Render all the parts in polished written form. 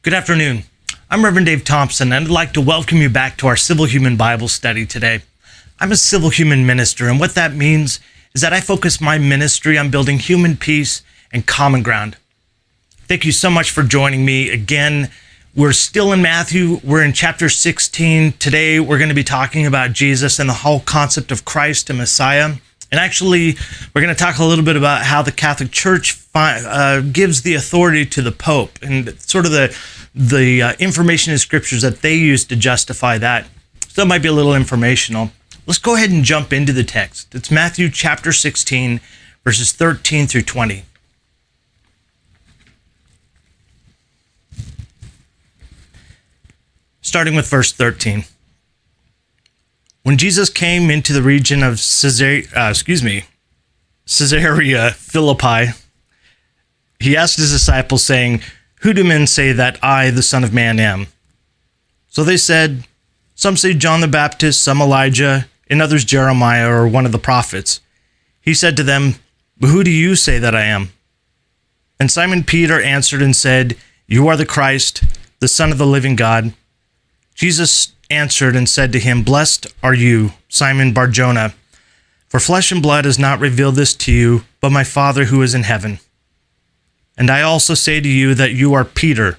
Good afternoon. I'm Rev Dave Thompson, and I'd like to welcome you back to our Civil Human Bible study today. I'm a civil human minister, and what that means is that I focus my ministry on building human peace and common ground. Thank you so much for joining me again. We're still in Matthew. We're in chapter 16. Today, we're going to be talking about Jesus and the whole concept of Christ and Messiah. And actually, we're going to talk a little bit about how the Catholic Church gives the authority to the Pope and sort of the information in scriptures that they use to justify that. So that might be a little informational. Let's go ahead and jump into the text. It's Matthew chapter 16, verses 13 through 20. Starting with verse 13. When Jesus came into the region of Caesarea Philippi, he asked his disciples, saying, "Who do men say that I, the Son of Man, am?" So they said, "Some say John the Baptist, some Elijah, and others Jeremiah or one of the prophets." He said to them, "But who do you say that I am?" And Simon Peter answered and said, "You are the Christ, the Son of the living God." Jesus answered and said to him, "Blessed are you, Simon Bar-Jonah, for flesh and blood has not revealed this to you, but my Father who is in heaven. And I also say to you that you are Peter,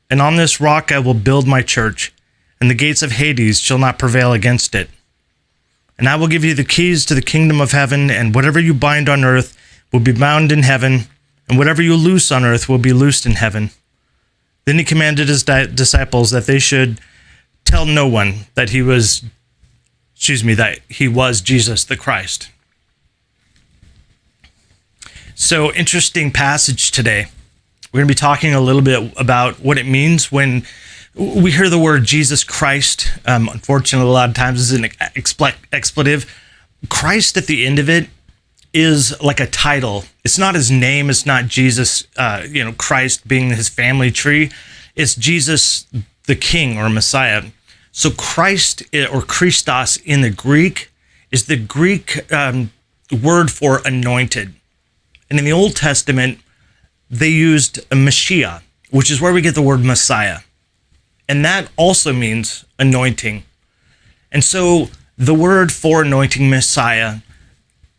and on this rock I will build my church, and the gates of Hades shall not prevail against it. And I will give you the keys to the kingdom of heaven, and whatever you bind on earth will be bound in heaven, and whatever you loose on earth will be loosed in heaven." Then he commanded his disciples that they should tell no one that he was Jesus the Christ. So, interesting passage today. We're going to be talking a little bit about what it means when we hear the word Jesus Christ. Unfortunately, a lot of times is an expletive. Christ at the end of it is like a title. It's not his name. It's not Jesus, Christ being his family tree. It's Jesus the King or Messiah. So Christ or Christos in the Greek is the Greek word for anointed. And in the Old Testament, they used a Mashiach, which is where we get the word Messiah. And that also means anointing. And so the word for anointing, Messiah,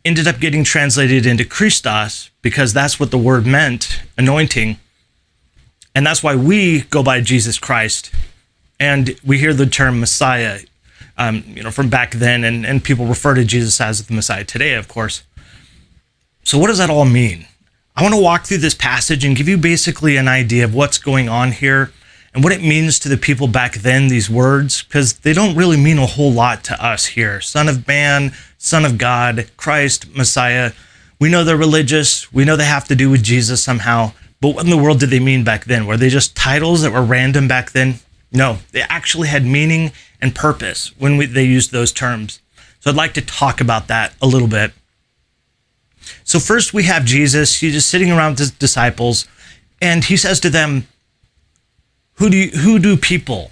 ended up getting translated into Christos because that's what the word meant, anointing. And that's why we go by Jesus Christ. And we hear the term Messiah, from back then, and people refer to Jesus as the Messiah today, of course. So what does that all mean? I want to walk through this passage and give you basically an idea of what's going on here and what it means to the people back then, these words, because they don't really mean a whole lot to us here. Son of Man, Son of God, Christ, Messiah. We know they're religious. We know they have to do with Jesus somehow. But what in the world did they mean back then? Were they just titles that were random back then? No, they actually had meaning and purpose when they used those terms. So I'd like to talk about that a little bit. So first we have Jesus. He's just sitting around with his disciples, and he says to them, who do people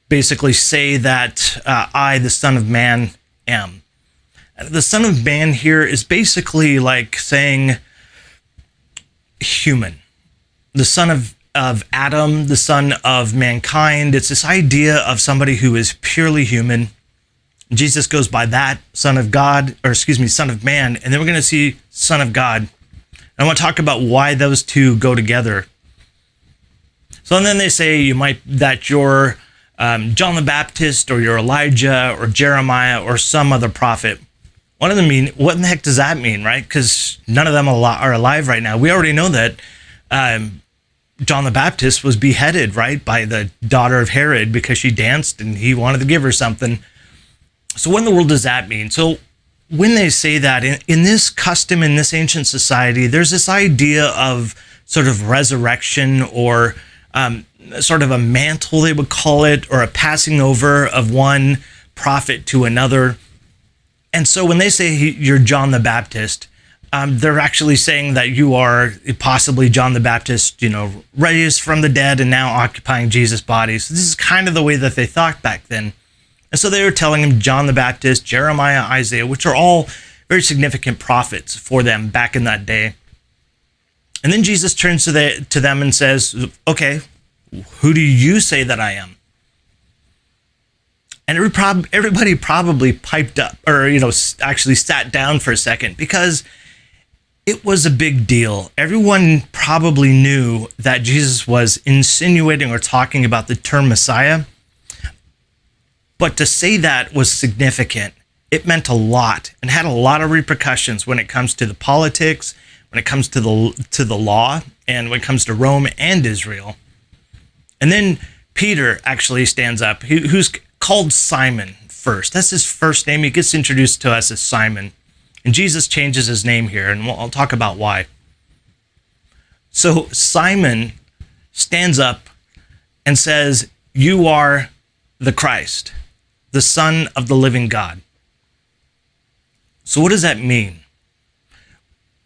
basically say that I, the Son of Man, am? The Son of Man here is basically like saying human. The son of Adam, the son of mankind. It's this idea of somebody who is purely human. Jesus goes by that, Son of Man, and then we're going to see Son of God. And I want to talk about why those two go together. So then they say that you're John the Baptist, or you're Elijah, or Jeremiah, or some other prophet. What in the heck does that mean, right? Because none of them are alive right now. We already know that John the Baptist was beheaded, right, by the daughter of Herod because she danced and he wanted to give her something. So what in the world does that mean? So when they say that, in this custom, in this ancient society, there's this idea of sort of resurrection or sort of a mantle, they would call it, or a passing over of one prophet to another. And so when they say you're John the Baptist, they're actually saying that you are possibly John the Baptist, raised from the dead and now occupying Jesus' body. So this is kind of the way that they thought back then. And so they were telling him John the Baptist, Jeremiah, Isaiah, which are all very significant prophets for them back in that day. And then Jesus turns to them and says, okay, Who do you say that I am? And everybody probably piped up, or, actually sat down for a second, because it was a big deal. Everyone probably knew that Jesus was insinuating or talking about the term Messiah. But to say that was significant. It meant a lot and had a lot of repercussions when it comes to the politics, when it comes to the law, and when it comes to Rome and Israel. And then Peter actually stands up, who's called Simon first. That's his first name. He gets introduced to us as Simon. And Jesus changes his name here, and I'll talk about why. So Simon stands up and says, "You are the Christ, the Son of the living God." So what does that mean?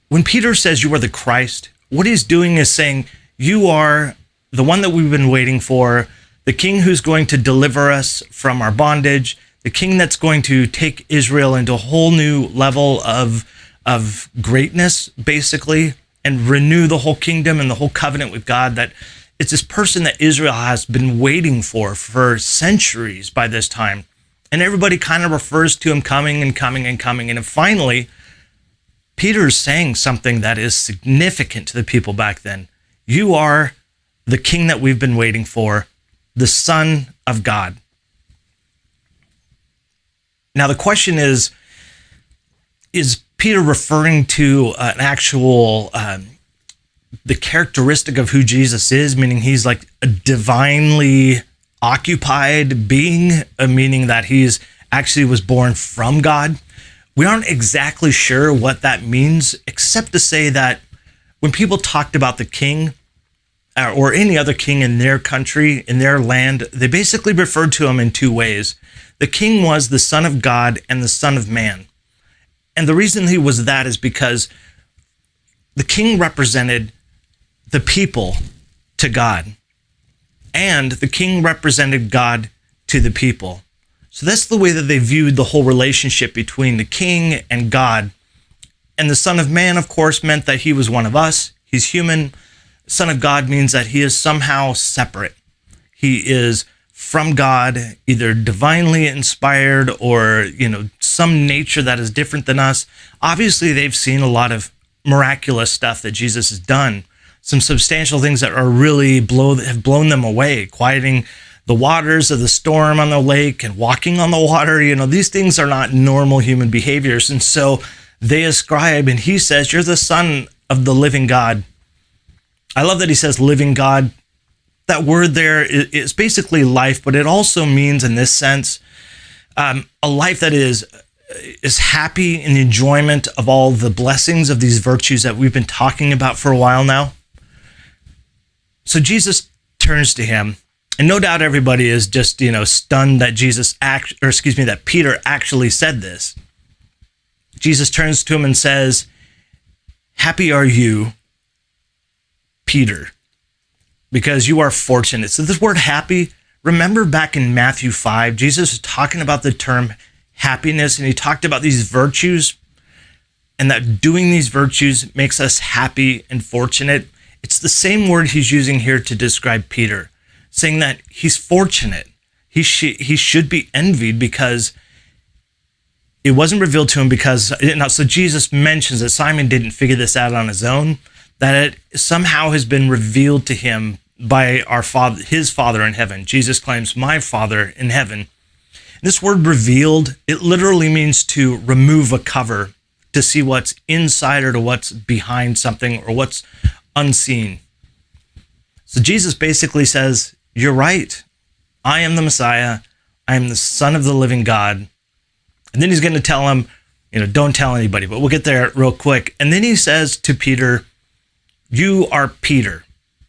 When Peter says you are the Christ, what he's doing is saying, you are the one that we've been waiting for, the king who's going to deliver us from our bondage, the king that's going to take Israel into a whole new level of greatness, basically, and renew the whole kingdom and the whole covenant with God. That it's this person that Israel has been waiting for centuries by this time. And everybody kind of refers to him coming and coming and coming. And finally, Peter's saying something that is significant to the people back then. You are the king that we've been waiting for, the Son of God. Now, the question is Peter referring to an actual, the characteristic of who Jesus is, meaning he's like a divinely occupied being, meaning that he's actually was born from God? We aren't exactly sure what that means, except to say that when people talked about the king or any other king in their country, in their land, they basically referred to him in two ways. The king was the Son of God and the Son of Man. And the reason he was that is because the king represented the people to God, and the king represented God to the people. So that's the way that they viewed the whole relationship between the king and God. And the Son of Man, of course, meant that he was one of us. He's human. Son of God means that he is somehow separate. He is from God, either divinely inspired or, some nature that is different than us. Obviously, they've seen a lot of miraculous stuff that Jesus has done. Some substantial things that are really have blown them away, quieting the waters of the storm on the lake and walking on the water. These things are not normal human behaviors. And so they ascribe, and he says, you're the Son of the living God. I love that he says living God. That word there is basically life, but it also means in this sense, a life that is happy in the enjoyment of all the blessings of these virtues that we've been talking about for a while now. So Jesus turns to him, and no doubt everybody is just, stunned that that Peter actually said this. Jesus turns to him and says, "Happy are you, Peter, because you are fortunate." So this word happy, remember back in Matthew 5, Jesus was talking about the term happiness, and he talked about these virtues, and that doing these virtues makes us happy and fortunate. It's the same word he's using here to describe Peter, saying that he's fortunate. He should be envied because it wasn't revealed to him so Jesus mentions that Simon didn't figure this out on his own, that it somehow has been revealed to him by our Father, his Father in heaven. Jesus claims, my Father in heaven. And this word revealed, it literally means to remove a cover, to see what's inside or to what's behind something or what's unseen. So Jesus basically says, you're right. I am the Messiah. I am the Son of the living God. And then he's going to tell him, don't tell anybody, but we'll get there real quick. And then he says to Peter, you are Peter.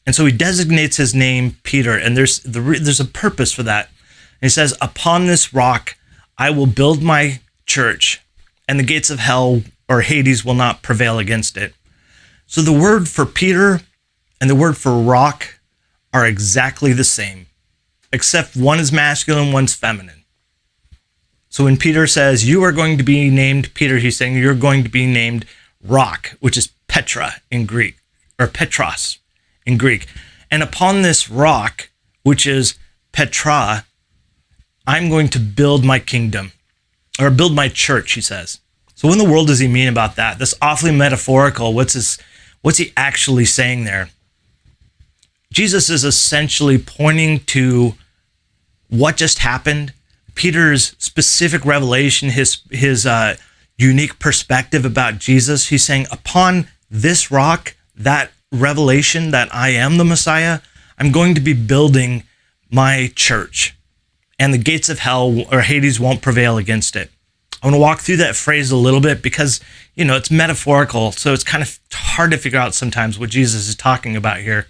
And so he designates his name Peter, and there's a purpose for that. And he says, upon this rock, I will build my church, and the gates of hell or Hades will not prevail against it. So the word for Peter and the word for rock are exactly the same, except one is masculine, one's feminine. So when Peter says, you are going to be named Peter, he's saying you're going to be named rock, which is Petra in Greek, or Petros in Greek. And upon this rock, which is Petra, I'm going to build my kingdom, or build my church, he says. So what in the world does he mean about that? That's awfully metaphorical. What's he actually saying there? Jesus is essentially pointing to what just happened, Peter's specific revelation, his unique perspective about Jesus. He's saying, upon this rock, that revelation that I am the Messiah, I'm going to be building my church, and the gates of hell or Hades won't prevail against it. I want to walk through that phrase a little bit because, it's metaphorical, so it's kind of hard to figure out sometimes what Jesus is talking about here.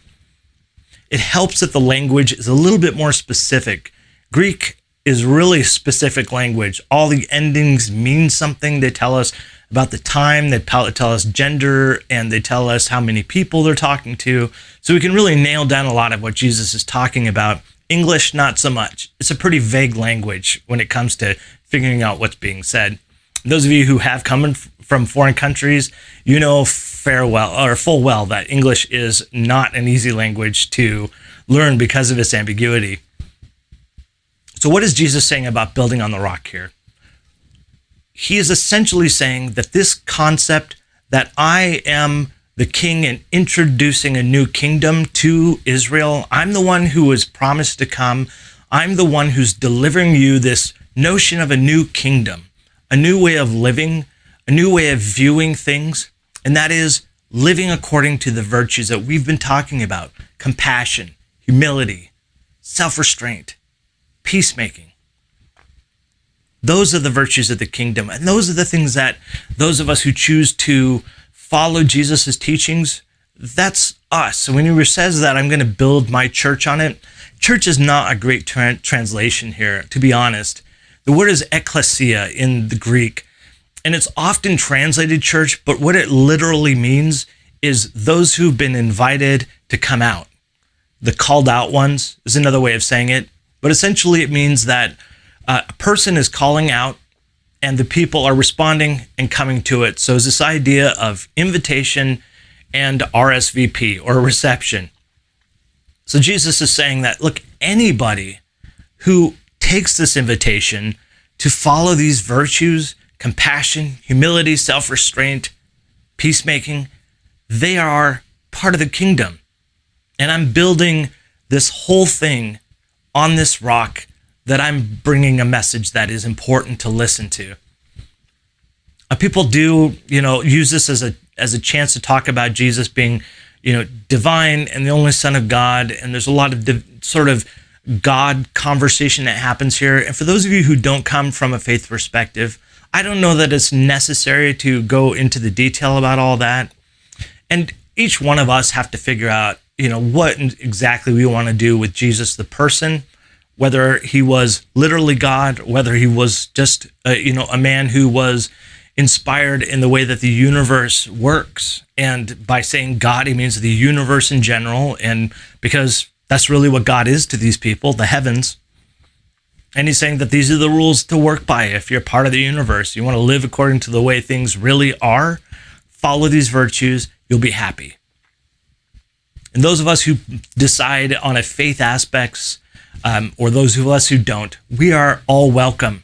It helps that the language is a little bit more specific. Greek is really specific language. All the endings mean something. They tell us about the time, they tell us gender, and they tell us how many people they're talking to. So we can really nail down a lot of what Jesus is talking about. English, not so much. It's a pretty vague language when it comes to figuring out what's being said. Those of you who have come from foreign countries, full well that English is not an easy language to learn because of its ambiguity. So what is Jesus saying about building on the rock here? He is essentially saying that this concept that I am the king and introducing a new kingdom to Israel, I'm the one who was promised to come. I'm the one who's delivering you this notion of a new kingdom, a new way of living, a new way of viewing things, and that is living according to the virtues that we've been talking about: compassion, humility, self-restraint, peacemaking. Those are the virtues of the kingdom, and those are the things that those of us who choose to follow Jesus' teachings, that's us. So when he says that I'm going to build my church on it, church is not a great translation here, to be honest. The word is ekklesia in the Greek, and it's often translated church, but what it literally means is those who've been invited to come out. The called out ones is another way of saying it, but essentially it means that a person is calling out and the people are responding and coming to it. So it's this idea of invitation and RSVP, or reception. So Jesus is saying that, look, anybody who takes this invitation to follow these virtues, compassion, humility, self-restraint, peacemaking, they are part of the kingdom. And I'm building this whole thing on this rock, that I'm bringing a message that is important to listen to. People do, use this as a chance to talk about Jesus being, divine and the only Son of God. And there's a lot of sort of God conversation that happens here. And for those of you who don't come from a faith perspective, I don't know that it's necessary to go into the detail about all that. And each one of us have to figure out, what exactly we want to do with Jesus, the person, whether he was literally God, whether he was just, a man who was inspired in the way that the universe works. And by saying God, he means the universe in general. And because that's really what God is to these people, the heavens. And he's saying that these are the rules to work by. If you're part of the universe, you want to live according to the way things really are, follow these virtues, you'll be happy. And those of us who decide on a faith aspects, or those of us who don't, we are all welcome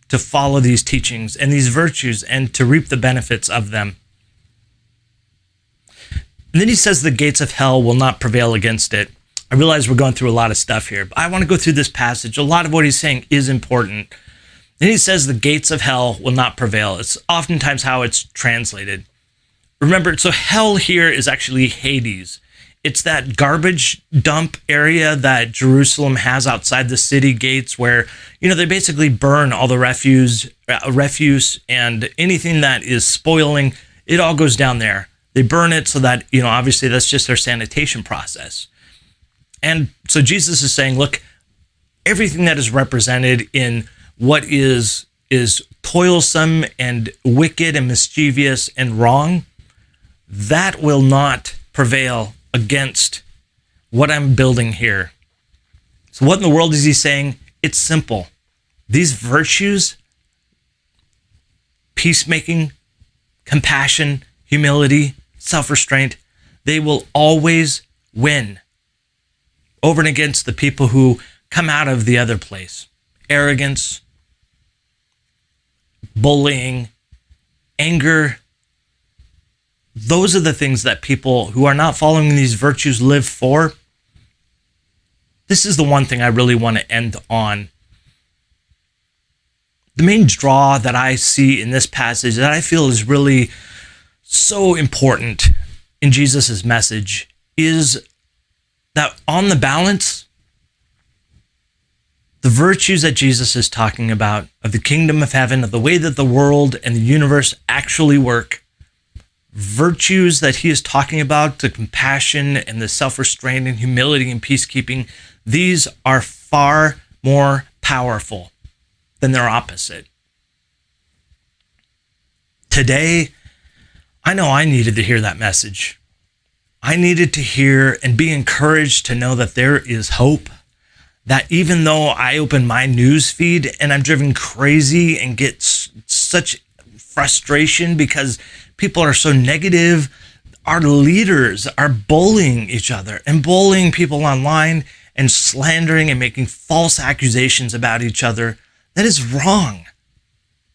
to follow these teachings and these virtues and to reap the benefits of them. And then he says the gates of hell will not prevail against it. I realize we're going through a lot of stuff here, but I want to go through this passage. A lot of what he's saying is important. Then he says the gates of hell will not prevail. It's oftentimes how it's translated. Remember, so hell here is actually Hades. It's that garbage dump area that Jerusalem has outside the city gates where, they basically burn all the refuse and anything that is spoiling, it all goes down there. They burn it so that, obviously that's just their sanitation process. And so Jesus is saying, look, everything that is represented in what is toilsome and wicked and mischievous and wrong, that will not prevail against what I'm building here. So what in the world is he saying? It's simple. These virtues, peacemaking, compassion, humility, self-restraint, they will always win. over and against the people who come out of the other place. Arrogance, bullying, anger. Those are the things that people who are not following these virtues live for. This is the one thing I really want to end on. The main draw that I see in this passage that I feel is really so important in Jesus' message is that on the balance, the virtues that Jesus is talking about of the kingdom of heaven, of the way that the world and the universe actually work, virtues that he is talking about, the compassion and the self-restraint and humility and peacekeeping, these are far more powerful than their opposite. Today, I know I needed to hear that message. I needed to hear and be encouraged to know that there is hope, that even though I open my news feed and I'm driven crazy and get such frustration because people are so negative, our leaders are bullying each other and bullying people online and slandering and making false accusations about each other. That is wrong.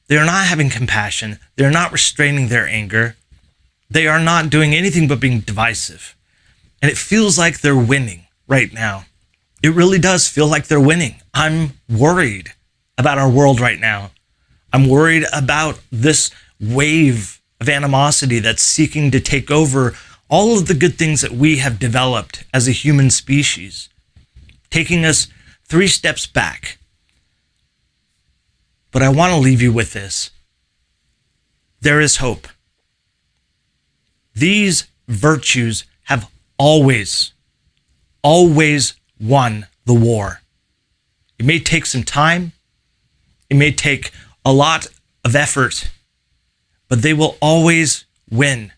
They're not having compassion. They're not restraining their anger. They are not doing anything but being divisive. And it feels like they're winning right now. It really does feel like they're winning. I'm worried about our world right now. I'm worried about this wave of animosity that's seeking to take over all of the good things that we have developed as a human species, taking us 3 steps back. But I want to leave you with this. There is hope. These virtues have always won the war. It may take some time. It may take a lot of effort, but they will always win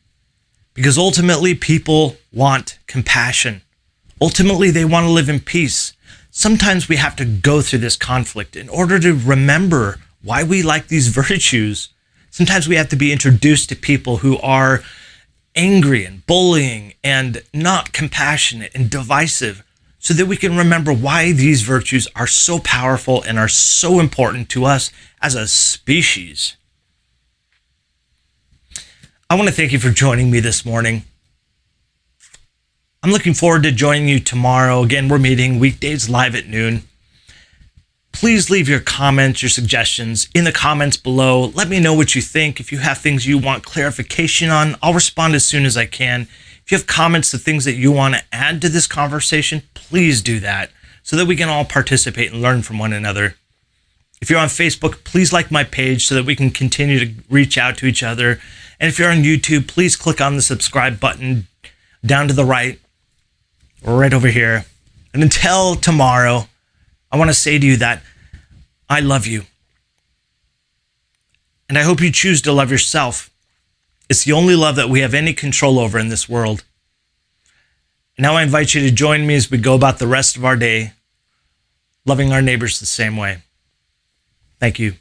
because ultimately people want compassion. Ultimately, they want to live in peace. Sometimes we have to go through this conflict in order to remember why we like these virtues. Sometimes we have to be introduced to people who are angry and bullying and not compassionate and divisive so that we can remember why these virtues are so powerful and are so important to us as a species. I want to thank you for joining me this morning. I'm looking forward to joining you tomorrow. Again, we're meeting weekdays live at noon. Please leave your comments, your suggestions in the comments below. Let me know what you think. If you have things you want clarification on, I'll respond as soon as I can. If you have comments to things that you want to add to this conversation, please do that so that we can all participate and learn from one another. If you're on Facebook, please like my page so that we can continue to reach out to each other. And if you're on YouTube, please click on the subscribe button down to the right, right over here. And until tomorrow, I want to say to you that I love you. And I hope you choose to love yourself. It's the only love that we have any control over in this world. And now I invite you to join me as we go about the rest of our day, loving our neighbors the same way. Thank you.